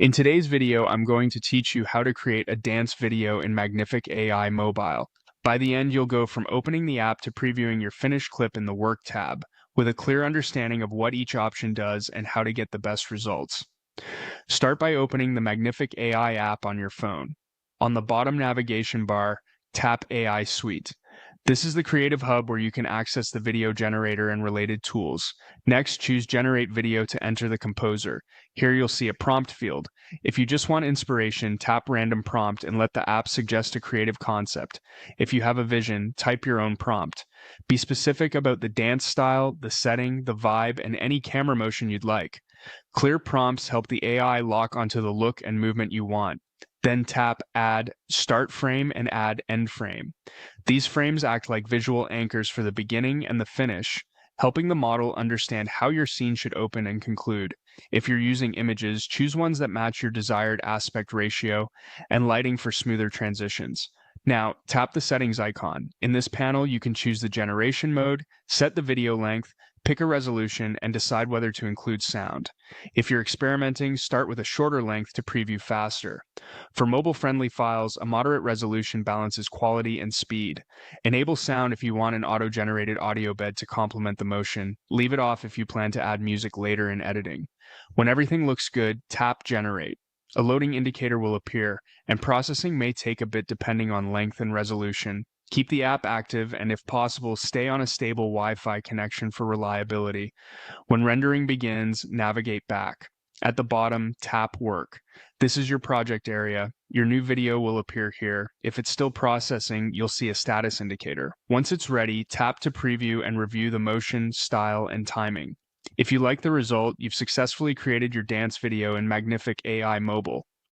In today's video, I'm going to teach you how to create a dance video in Magnific AI Mobile. By the end, you'll go from opening the app to previewing your finished clip in the Work tab, with a clear understanding of what each option does and how to get the best results. Start by opening the Magnific AI app on your phone. On the bottom navigation bar, tap AI Suite. This is the creative hub where you can access the video generator and related tools. Next, choose Generate Video to enter the composer. Here you'll see a prompt field. If you just want inspiration, tap Random Prompt and let the app suggest a creative concept. If you have a vision, type your own prompt. Be specific about the dance style, the setting, the vibe, and any camera motion you'd like. Clear prompts help the AI lock onto the look and movement you want. Then tap Add Start Frame and Add End Frame. These frames act like visual anchors for the beginning and the finish, helping the model understand how your scene should open and conclude. If you're using images, choose ones that match your desired aspect ratio and lighting for smoother transitions. Now, tap the settings icon. In this panel, you can choose the generation mode, set the video length, pick a resolution, and decide whether to include sound. If you're experimenting, start with a shorter length to preview faster. For mobile-friendly files, a moderate resolution balances quality and speed. Enable sound if you want an auto-generated audio bed to complement the motion. Leave it off if you plan to add music later in editing. When everything looks good, tap Generate. A loading indicator will appear, and processing may take a bit depending on length and resolution. Keep the app active and, if possible, stay on a stable Wi-Fi connection for reliability. When rendering begins, navigate back. At the bottom, tap Work. This is your project area. Your new video will appear here. If it's still processing, you'll see a status indicator. Once it's ready, tap to preview and review the motion, style, and timing. If you like the result, you've successfully created your dance video in Magnific AI Mobile.